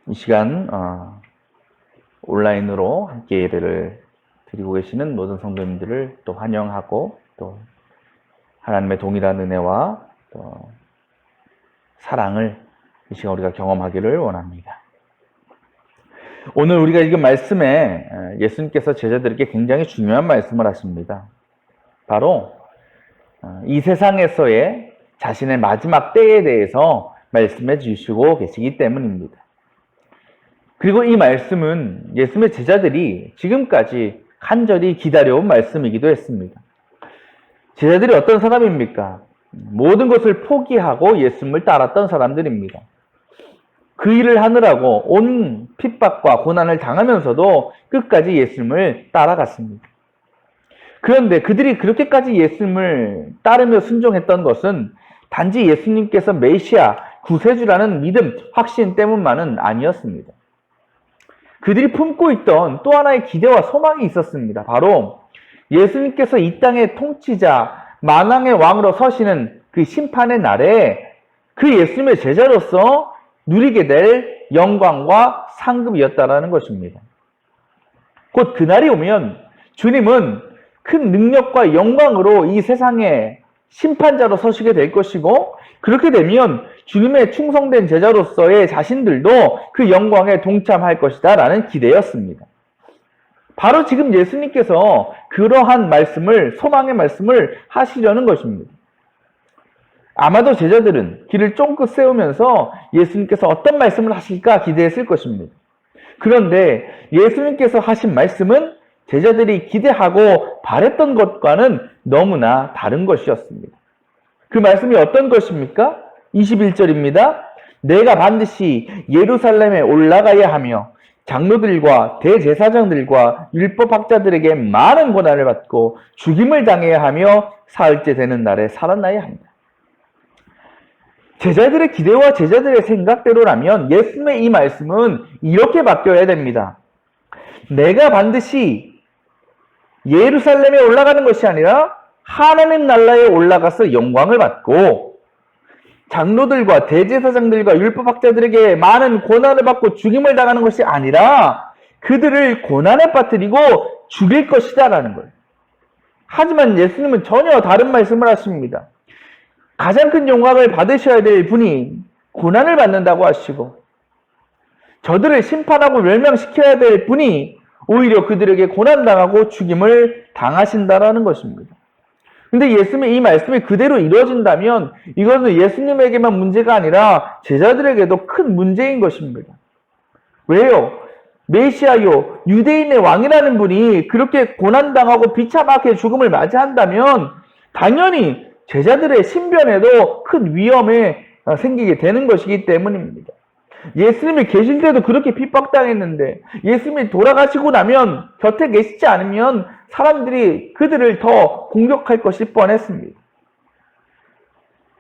이 시간 온라인으로 함께 예배를 드리고 계시는 모든 성도님들을 또 환영하고 또 하나님의 동일한 은혜와 또 사랑을 이 시간 우리가 경험하기를 원합니다. 오늘 우리가 읽은 말씀에 예수님께서 제자들에게 굉장히 중요한 말씀을 하십니다. 바로 이 세상에서의 자신의 마지막 때에 대해서 말씀해 주시고 계시기 때문입니다. 그리고 이 말씀은 예수님의 제자들이 지금까지 간절히 기다려온 말씀이기도 했습니다. 제자들이 어떤 사람입니까? 모든 것을 포기하고 예수님을 따랐던 사람들입니다. 그 일을 하느라고 온 핍박과 고난을 당하면서도 끝까지 예수님을 따라갔습니다. 그런데 그들이 그렇게까지 예수님을 따르며 순종했던 것은 단지 예수님께서 메시아, 구세주라는 믿음, 확신 때문만은 아니었습니다. 그들이 품고 있던 또 하나의 기대와 소망이 있었습니다. 바로 예수님께서 이 땅의 통치자, 만왕의 왕으로 서시는 그 심판의 날에 그 예수님의 제자로서 누리게 될 영광과 상급이었다라는 것입니다. 곧 그날이 오면 주님은 큰 능력과 영광으로 이 세상의 심판자로 서시게 될 것이고, 그렇게 되면 주님의 충성된 제자로서의 자신들도 그 영광에 동참할 것이다 라는 기대였습니다. 바로 지금 예수님께서 그러한 말씀을, 소망의 말씀을 하시려는 것입니다. 아마도 제자들은 길을 쫑긋 세우면서 예수님께서 어떤 말씀을 하실까 기대했을 것입니다. 그런데 예수님께서 하신 말씀은 제자들이 기대하고 바랬던 것과는 너무나 다른 것이었습니다. 그 말씀이 어떤 것입니까? 21절입니다. 내가 반드시 예루살렘에 올라가야 하며 장로들과 대제사장들과 율법학자들에게 많은 고난을 받고 죽임을 당해야 하며 사흘째 되는 날에 살아나야 합니다. 제자들의 기대와 제자들의 생각대로라면 예수님의 이 말씀은 이렇게 바뀌어야 됩니다. 내가 반드시 예루살렘에 올라가는 것이 아니라 하나님 나라에 올라가서 영광을 받고 장로들과 대제사장들과 율법학자들에게 많은 고난을 받고 죽임을 당하는 것이 아니라 그들을 고난에 빠뜨리고 죽일 것이다 라는 거예요. 하지만 예수님은 전혀 다른 말씀을 하십니다. 가장 큰 영광을 받으셔야 될 분이 고난을 받는다고 하시고, 저들을 심판하고 멸망시켜야 될 분이 오히려 그들에게 고난당하고 죽임을 당하신다라는 것입니다. 근데 예수님의 이 말씀이 그대로 이루어진다면 이것은 예수님에게만 문제가 아니라 제자들에게도 큰 문제인 것입니다. 왜요? 메시아요, 유대인의 왕이라는 분이 그렇게 고난당하고 비참하게 죽음을 맞이한다면 당연히 제자들의 신변에도 큰 위험이 생기게 되는 것이기 때문입니다. 예수님이 계실 때도 그렇게 핍박당했는데 예수님이 돌아가시고 나면 곁에 계시지 않으면 사람들이 그들을 더 공격할 것이 뻔했습니다.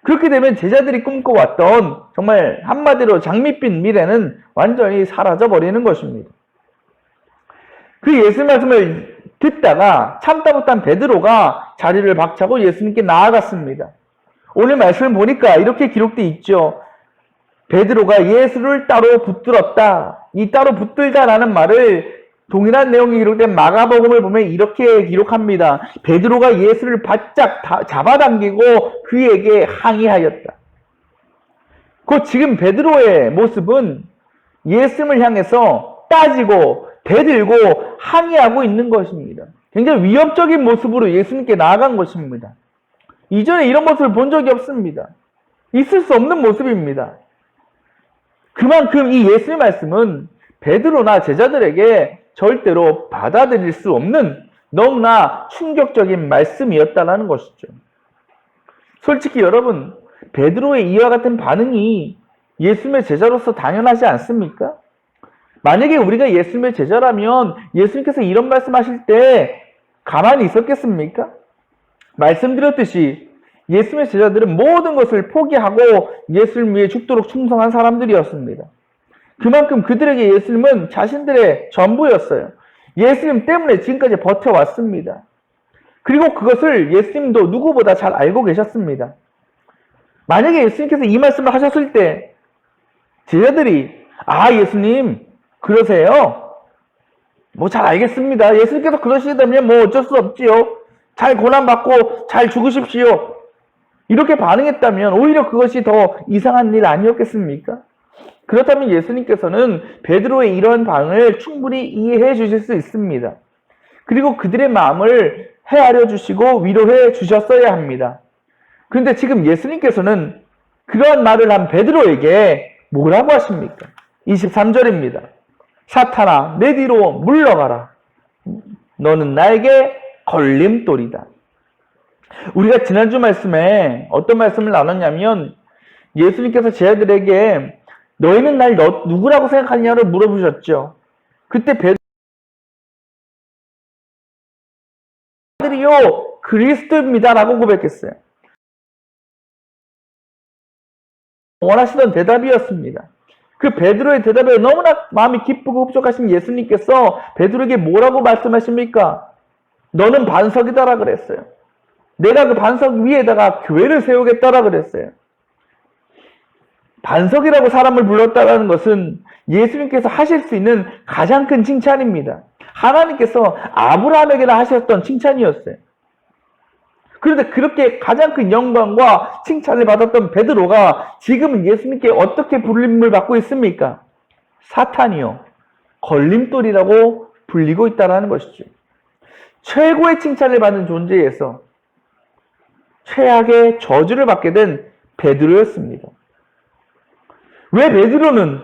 그렇게 되면 제자들이 꿈꿔왔던 정말 한마디로 장밋빛 미래는 완전히 사라져버리는 것입니다. 그 예수 말씀을 듣다가 참다 못한 베드로가 자리를 박차고 예수님께 나아갔습니다. 오늘 말씀을 보니까 이렇게 기록되어 있죠. 베드로가 예수를 따로 붙들었다. 이 따로 붙들다라는 말을 동일한 내용이 기록된 마가복음을 보면 이렇게 기록합니다. 베드로가 예수를 바짝 잡아당기고 그에게 항의하였다. 곧 지금 베드로의 모습은 예수님을 향해서 따지고 대들고 항의하고 있는 것입니다. 굉장히 위협적인 모습으로 예수님께 나아간 것입니다. 이전에 이런 모습을 본 적이 없습니다. 있을 수 없는 모습입니다. 그만큼 이 예수의 말씀은 베드로나 제자들에게 절대로 받아들일 수 없는 너무나 충격적인 말씀이었다는 것이죠. 솔직히 여러분, 베드로의 이와 같은 반응이 예수님의 제자로서 당연하지 않습니까? 만약에 우리가 예수님의 제자라면 예수님께서 이런 말씀하실 때 가만히 있었겠습니까? 말씀드렸듯이 예수님의 제자들은 모든 것을 포기하고 예수님 위해 죽도록 충성한 사람들이었습니다. 그만큼 그들에게 예수님은 자신들의 전부였어요. 예수님 때문에 지금까지 버텨왔습니다. 그리고 그것을 예수님도 누구보다 잘 알고 계셨습니다. 만약에 예수님께서 이 말씀을 하셨을 때 제자들이 아, 예수님, 그러세요? 뭐 잘 알겠습니다. 예수님께서 그러시다면 뭐 어쩔 수 없지요. 잘 고난받고 잘 죽으십시오. 이렇게 반응했다면 오히려 그것이 더 이상한 일 아니었겠습니까? 그렇다면 예수님께서는 베드로의 이런 반응을 충분히 이해해 주실 수 있습니다. 그리고 그들의 마음을 헤아려 주시고 위로해 주셨어야 합니다. 그런데 지금 예수님께서는 그러한 말을 한 베드로에게 뭐라고 하십니까? 23절입니다. 사탄아, 내 뒤로 물러가라. 너는 나에게 걸림돌이다. 우리가 지난주 말씀에 어떤 말씀을 나눴냐면 예수님께서 제자들에게 너희는 날 누구라고 생각하냐를 물어보셨죠. 그때 베드로요 그리스도입니다 라고 고백했어요. 원하시던 대답이었습니다. 그 베드로의 대답에 너무나 마음이 기쁘고 흡족하신 예수님께서 베드로에게 뭐라고 말씀하십니까? 너는 반석이다라 그랬어요. 내가 그 반석 위에다가 교회를 세우겠다라 그랬어요. 반석이라고 사람을 불렀다는 것은 예수님께서 하실 수 있는 가장 큰 칭찬입니다. 하나님께서 아브라함에게나 하셨던 칭찬이었어요. 그런데 그렇게 가장 큰 영광과 칭찬을 받았던 베드로가 지금은 예수님께 어떻게 불림을 받고 있습니까? 사탄이요, 걸림돌이라고 불리고 있다는 것이죠. 최고의 칭찬을 받는 존재에서 최악의 저주를 받게 된 베드로였습니다. 왜 베드로는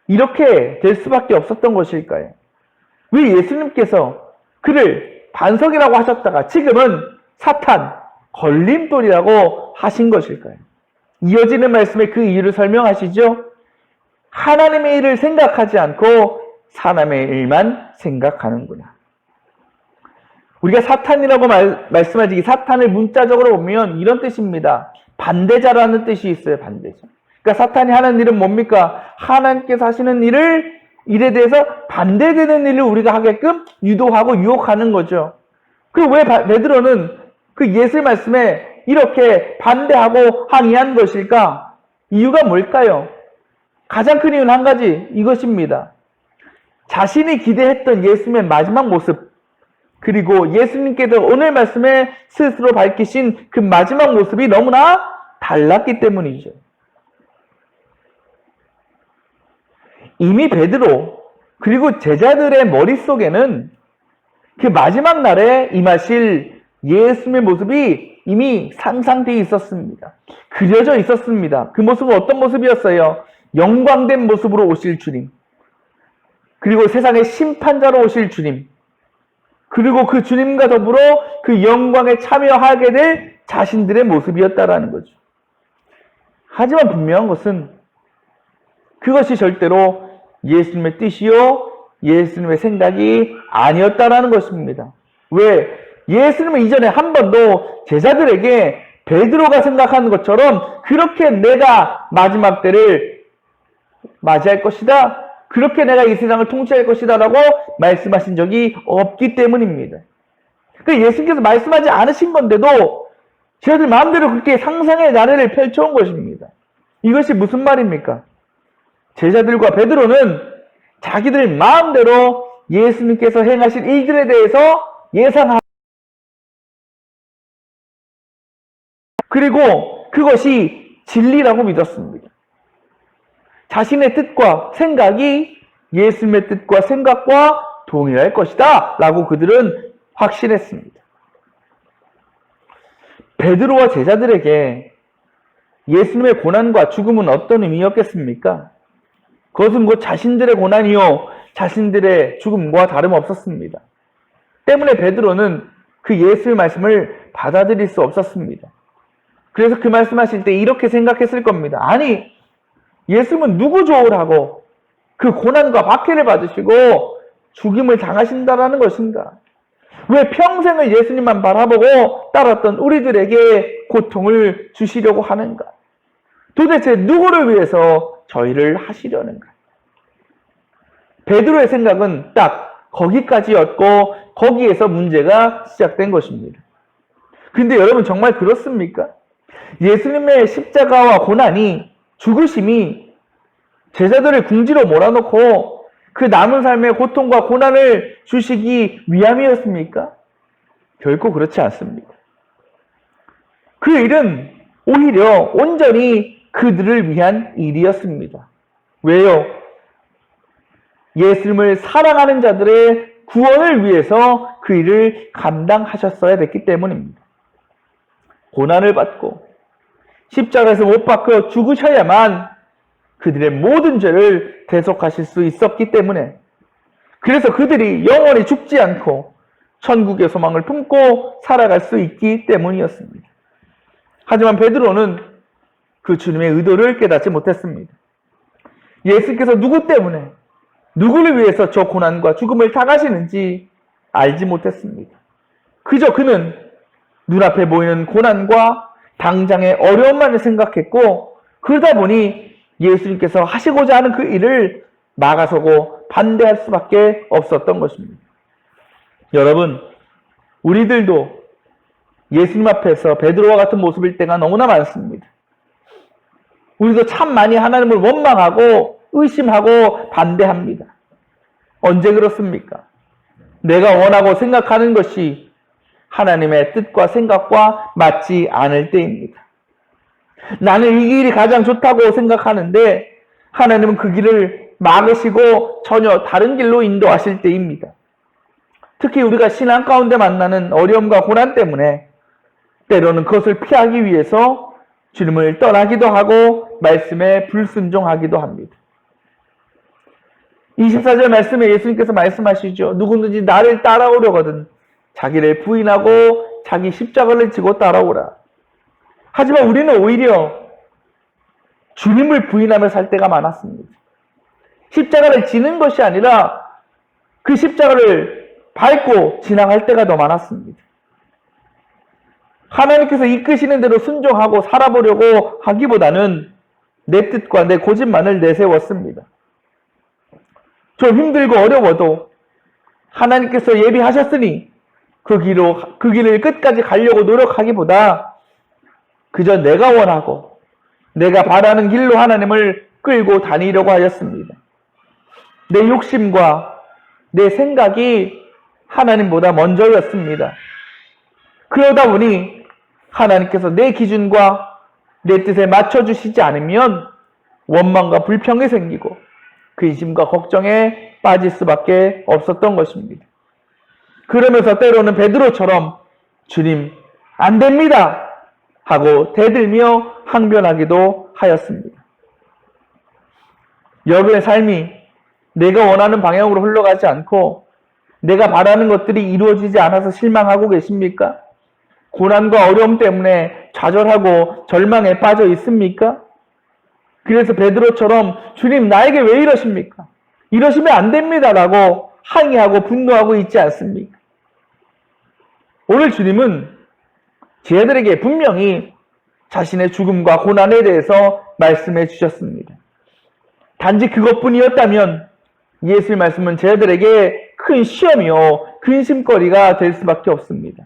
이렇게 될 수밖에 없었던 것일까요? 왜 예수님께서 그를 반석이라고 하셨다가 지금은 사탄, 걸림돌이라고 하신 것일까요? 이어지는 말씀에 그 이유를 설명하시죠. 하나님의 일을 생각하지 않고 사람의 일만 생각하는구나. 우리가 사탄이라고 말씀하지, 사탄을 문자적으로 보면 이런 뜻입니다. 반대자라는 뜻이 있어요. 반대자. 그러니까 사탄이 하는 일은 뭡니까? 하나님께서 하시는 일에 대해서 반대되는 일을 우리가 하게끔 유도하고 유혹하는 거죠. 그리고 왜 베드로는 그 예수의 말씀에 이렇게 반대하고 항의한 것일까? 이유가 뭘까요? 가장 큰 이유는 한 가지, 이것입니다. 자신이 기대했던 예수님의 마지막 모습, 그리고 예수님께서 오늘 말씀에 스스로 밝히신 그 마지막 모습이 너무나 달랐기 때문이죠. 이미 베드로 그리고 제자들의 머릿속에는 그 마지막 날에 임하실 예수님의 모습이 이미 상상되어 있었습니다. 그려져 있었습니다. 그 모습은 어떤 모습이었어요? 영광된 모습으로 오실 주님, 그리고 세상의 심판자로 오실 주님, 그리고 그 주님과 더불어 그 영광에 참여하게 될 자신들의 모습이었다라는 거죠. 하지만 분명한 것은 그것이 절대로 예수님의 뜻이요 예수님의 생각이 아니었다라는 것입니다. 왜? 예수님은 이전에 한 번도 제자들에게 베드로가 생각하는 것처럼 그렇게 내가 마지막 때를 맞이할 것이다, 그렇게 내가 이 세상을 통치할 것이다 라고 말씀하신 적이 없기 때문입니다. 그러니까 예수님께서 말씀하지 않으신 건데도 제자들 마음대로 그렇게 상상의 나래를 펼쳐온 것입니다. 이것이 무슨 말입니까? 제자들과 베드로는 자기들 마음대로 예수님께서 행하실 일들에 대해서 예상하고, 그리고 그것이 진리라고 믿었습니다. 자신의 뜻과 생각이 예수님의 뜻과 생각과 동일할 것이다 라고 그들은 확신했습니다. 베드로와 제자들에게 예수님의 고난과 죽음은 어떤 의미였겠습니까? 그것은 곧 자신들의 고난이요 자신들의 죽음과 다름없었습니다. 때문에 베드로는 그 예수의 말씀을 받아들일 수 없었습니다. 그래서 그 말씀하실 때 이렇게 생각했을 겁니다. 아니, 예수님은 누구 좋으라고 그 고난과 박해를 받으시고 죽임을 당하신다라는 것인가? 왜 평생을 예수님만 바라보고 따랐던 우리들에게 고통을 주시려고 하는가? 도대체 누구를 위해서 저희를 하시려는가? 베드로의 생각은 딱 거기까지였고 거기에서 문제가 시작된 것입니다. 근데 여러분 정말 그렇습니까? 예수님의 십자가와 고난이, 죽으심이 제자들을 궁지로 몰아넣고 그 남은 삶의 고통과 고난을 주시기 위함이었습니까? 결코 그렇지 않습니다. 그 일은 오히려 온전히 그들을 위한 일이었습니다. 왜요? 예수님을 사랑하는 자들의 구원을 위해서 그 일을 감당하셨어야 됐기 때문입니다. 고난을 받고 십자가에서 못 박혀 죽으셔야만 그들의 모든 죄를 대속하실 수 있었기 때문에, 그래서 그들이 영원히 죽지 않고 천국의 소망을 품고 살아갈 수 있기 때문이었습니다. 하지만 베드로는 그 주님의 의도를 깨닫지 못했습니다. 예수께서 누구 때문에, 누구를 위해서 저 고난과 죽음을 당하시는지 알지 못했습니다. 그저 그는 눈앞에 보이는 고난과 당장의 어려움만을 생각했고, 그러다 보니 예수님께서 하시고자 하는 그 일을 막아서고 반대할 수밖에 없었던 것입니다. 여러분, 우리들도 예수님 앞에서 베드로와 같은 모습일 때가 너무나 많습니다. 우리도 참 많이 하나님을 원망하고 의심하고 반대합니다. 언제 그렇습니까? 내가 원하고 생각하는 것이 하나님의 뜻과 생각과 맞지 않을 때입니다. 나는 이 길이 가장 좋다고 생각하는데 하나님은 그 길을 막으시고 전혀 다른 길로 인도하실 때입니다. 특히 우리가 신앙 가운데 만나는 어려움과 고난 때문에 때로는 그것을 피하기 위해서 주님을 떠나기도 하고 말씀에 불순종하기도 합니다. 24절 말씀에 예수님께서 말씀하시죠. 누구든지 나를 따라오려거든 자기를 부인하고 자기 십자가를 지고 따라오라. 하지만 우리는 오히려 주님을 부인하며 살 때가 많았습니다. 십자가를 지는 것이 아니라 그 십자가를 밟고 지나갈 때가 더 많았습니다. 하나님께서 이끄시는 대로 순종하고 살아보려고 하기보다는 내 뜻과 내 고집만을 내세웠습니다. 좀 힘들고 어려워도 하나님께서 예비하셨으니 그 길을 끝까지 가려고 노력하기보다 그저 내가 원하고 내가 바라는 길로 하나님을 끌고 다니려고 하였습니다. 내 욕심과 내 생각이 하나님보다 먼저였습니다. 그러다 보니 하나님께서 내 기준과 내 뜻에 맞춰주시지 않으면 원망과 불평이 생기고 근심과 걱정에 빠질 수밖에 없었던 것입니다. 그러면서 때로는 베드로처럼 주님 안 됩니다 하고 대들며 항변하기도 하였습니다. 여러분의 삶이 내가 원하는 방향으로 흘러가지 않고 내가 바라는 것들이 이루어지지 않아서 실망하고 계십니까? 고난과 어려움 때문에 좌절하고 절망에 빠져 있습니까? 그래서 베드로처럼 주님 나에게 왜 이러십니까? 이러시면 안 됩니다라고 항의하고 분노하고 있지 않습니까? 오늘 주님은 제자들에게 분명히 자신의 죽음과 고난에 대해서 말씀해 주셨습니다. 단지 그것뿐이었다면 예수의 말씀은 제자들에게 큰 시험이요 근심거리가 될 수밖에 없습니다.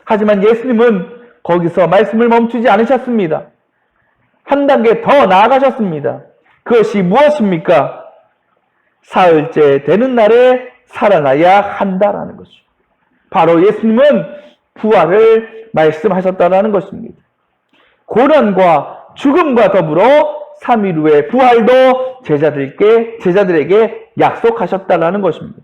하지만 예수님은 거기서 말씀을 멈추지 않으셨습니다. 한 단계 더 나아가셨습니다. 그것이 무엇입니까? 사흘째 되는 날에 살아나야 한다라는 것이죠. 바로 예수님은 부활을 말씀하셨다라는 것입니다. 고난과 죽음과 더불어 3일 후에 부활도 제자들에게 약속하셨다라는 것입니다.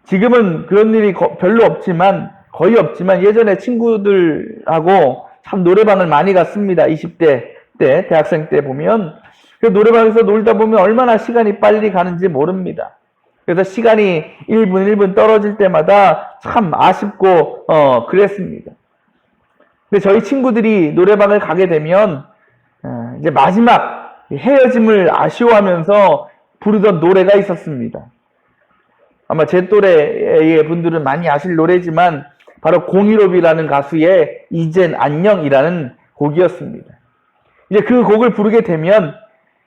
지금은 그런 일이 별로 없지만, 거의 없지만 예전에 친구들하고 참 노래방을 많이 갔습니다. 20대 때, 대학생 때 보면. 그 노래방에서 놀다 보면 얼마나 시간이 빨리 가는지 모릅니다. 그래서 시간이 1분 1분 떨어질 때마다 참 아쉽고 그랬습니다. 근데 저희 친구들이 노래방을 가게 되면 이제 마지막 헤어짐을 아쉬워하면서 부르던 노래가 있었습니다. 아마 제 또래의 분들은 많이 아실 노래지만 바로 015B라는 가수의 이젠 안녕이라는 곡이었습니다. 이제 그 곡을 부르게 되면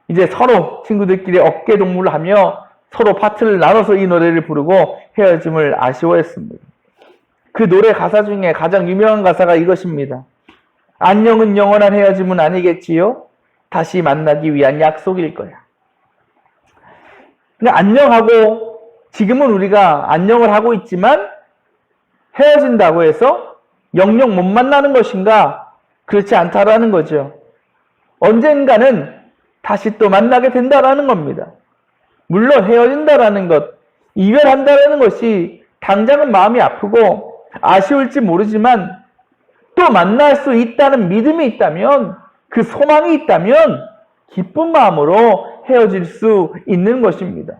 이제 서로 친구들끼리 어깨 동무를 하며 서로 파트를 나눠서 이 노래를 부르고 헤어짐을 아쉬워했습니다. 그 노래 가사 중에 가장 유명한 가사가 이것입니다. 안녕은 영원한 헤어짐은 아니겠지요? 다시 만나기 위한 약속일 거야. 그러니까 안녕하고, 지금은 우리가 안녕을 하고 있지만 헤어진다고 해서 영영 못 만나는 것인가? 그렇지 않다라는 거죠. 언젠가는 다시 또 만나게 된다라는 겁니다. 물론 헤어진다라는 것, 이별한다라는 것이 당장은 마음이 아프고 아쉬울지 모르지만 또 만날 수 있다는 믿음이 있다면, 그 소망이 있다면 기쁜 마음으로 헤어질 수 있는 것입니다.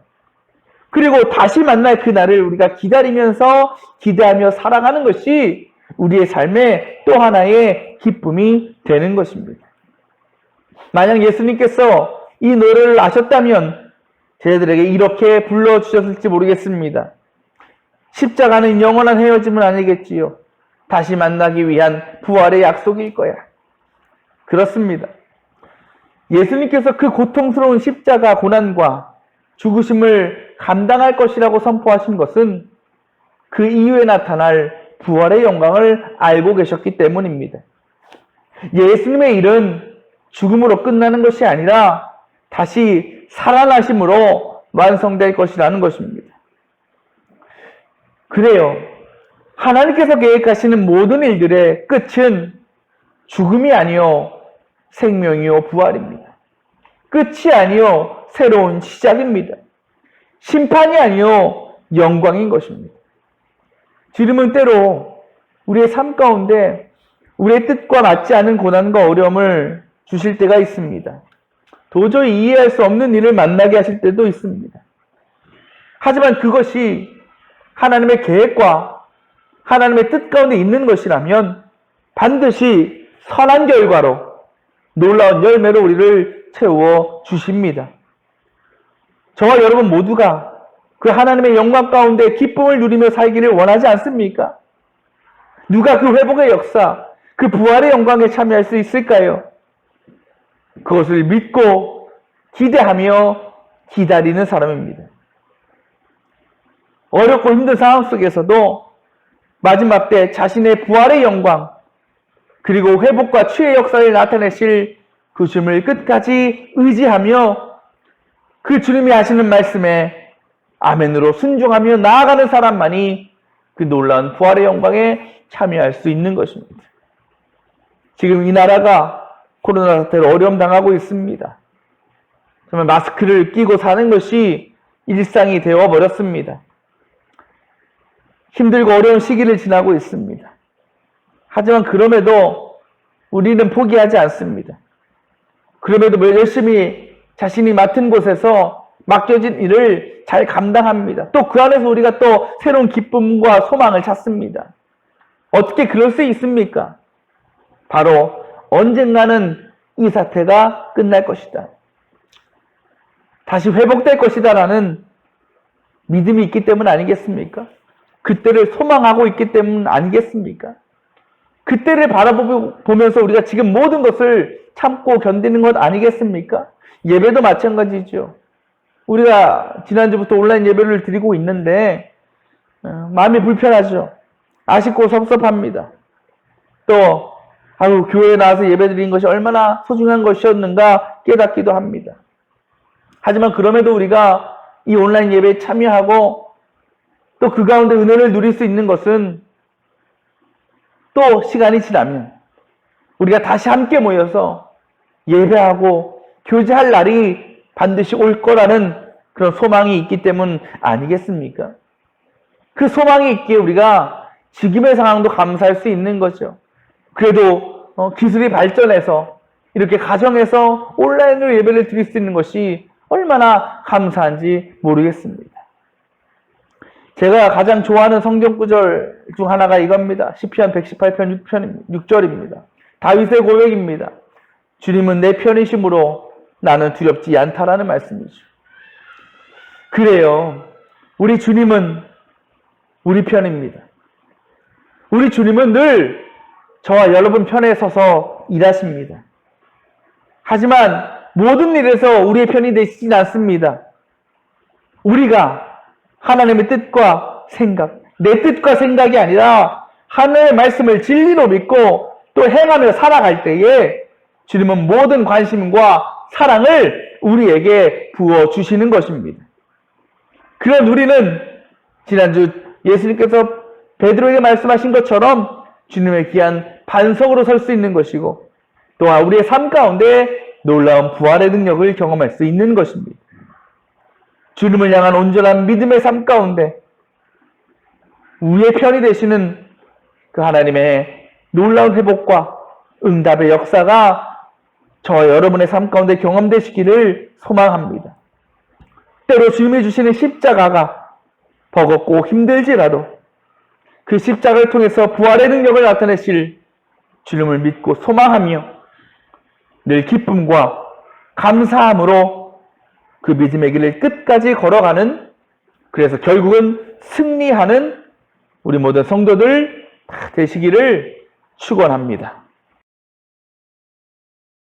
그리고 다시 만날 그날을 우리가 기다리면서 기대하며 살아가는 것이 우리의 삶의 또 하나의 기쁨이 되는 것입니다. 만약 예수님께서 이 노래를 아셨다면 저희들에게 이렇게 불러주셨을지 모르겠습니다. 십자가는 영원한 헤어짐은 아니겠지요. 다시 만나기 위한 부활의 약속일 거야. 그렇습니다. 예수님께서 그 고통스러운 십자가 고난과 죽으심을 감당할 것이라고 선포하신 것은 그 이후에 나타날 부활의 영광을 알고 계셨기 때문입니다. 예수님의 일은 죽음으로 끝나는 것이 아니라 다시 살아나심으로 완성될 것이라는 것입니다. 그래요. 하나님께서 계획하시는 모든 일들의 끝은 죽음이 아니요 생명이요 부활입니다. 끝이 아니요 새로운 시작입니다. 심판이 아니요 영광인 것입니다. 주님은 때로 우리의 삶 가운데 우리의 뜻과 맞지 않은 고난과 어려움을 주실 때가 있습니다. 도저히 이해할 수 없는 일을 만나게 하실 때도 있습니다. 하지만 그것이 하나님의 계획과 하나님의 뜻 가운데 있는 것이라면 반드시 선한 결과로 놀라운 열매로 우리를 채워 주십니다. 저와 여러분 모두가 그 하나님의 영광 가운데 기쁨을 누리며 살기를 원하지 않습니까? 누가 그 회복의 역사, 그 부활의 영광에 참여할 수 있을까요? 그것을 믿고 기대하며 기다리는 사람입니다. 어렵고 힘든 상황 속에서도 마지막 때 자신의 부활의 영광, 그리고 회복과 치유의 역사를 나타내실 그 주님을 끝까지 의지하며 그 주님이 하시는 말씀에 아멘으로 순종하며 나아가는 사람만이 그 놀라운 부활의 영광에 참여할 수 있는 것입니다. 지금 이 나라가 코로나 사태로 어려움 당하고 있습니다. 정말 마스크를 끼고 사는 것이 일상이 되어버렸습니다. 힘들고 어려운 시기를 지나고 있습니다. 하지만 그럼에도 우리는 포기하지 않습니다. 그럼에도 열심히 자신이 맡은 곳에서 맡겨진 일을 잘 감당합니다. 또 그 안에서 우리가 또 새로운 기쁨과 소망을 찾습니다. 어떻게 그럴 수 있습니까? 바로 언젠가는 이 사태가 끝날 것이다. 다시 회복될 것이다 라는 믿음이 있기 때문 아니겠습니까? 그때를 소망하고 있기 때문 아니겠습니까? 그때를 바라보면서 우리가 지금 모든 것을 참고 견디는 것 아니겠습니까? 예배도 마찬가지죠. 우리가 지난주부터 온라인 예배를 드리고 있는데 마음이 불편하죠. 아쉽고 섭섭합니다. 또 교회에 나와서 예배 드린 것이 얼마나 소중한 것이었는가 깨닫기도 합니다. 하지만 그럼에도 우리가 이 온라인 예배에 참여하고 또 그 가운데 은혜를 누릴 수 있는 것은 또 시간이 지나면 우리가 다시 함께 모여서 예배하고 교제할 날이 반드시 올 거라는 그런 소망이 있기 때문 아니겠습니까? 그 소망이 있기에 우리가 지금의 상황도 감사할 수 있는 거죠. 그래도 기술이 발전해서 이렇게 가정에서 온라인으로 예배를 드릴 수 있는 것이 얼마나 감사한지 모르겠습니다. 제가 가장 좋아하는 성경 구절 중 하나가 이겁니다. 시편 118편 6절입니다. 다윗의 고백입니다. 주님은 내 편이심으로 나는 두렵지 않다라는 말씀이죠. 그래요. 우리 주님은 우리 편입니다. 우리 주님은 늘 저와 여러분 편에 서서 일하십니다. 하지만 모든 일에서 우리의 편이 되시진 않습니다. 우리가 하나님의 뜻과 생각, 내 뜻과 생각이 아니라 하나님의 말씀을 진리로 믿고 또 행하며 살아갈 때에 주님은 모든 관심과 사랑을 우리에게 부어주시는 것입니다. 그런 우리는 지난주 예수님께서 베드로에게 말씀하신 것처럼 주님의 귀한 반석으로 설 수 있는 것이고, 또한 우리의 삶 가운데 놀라운 부활의 능력을 경험할 수 있는 것입니다. 주님을 향한 온전한 믿음의 삶 가운데 우리의 편이 되시는 그 하나님의 놀라운 회복과 응답의 역사가 저와 여러분의 삶 가운데 경험되시기를 소망합니다. 때로 주님이 주시는 십자가가 버겁고 힘들지라도 그 십자가를 통해서 부활의 능력을 나타내실 주님을 믿고 소망하며 늘 기쁨과 감사함으로 그 믿음의 길을 끝까지 걸어가는, 그래서 결국은 승리하는 우리 모든 성도들 다 되시기를 축원합니다.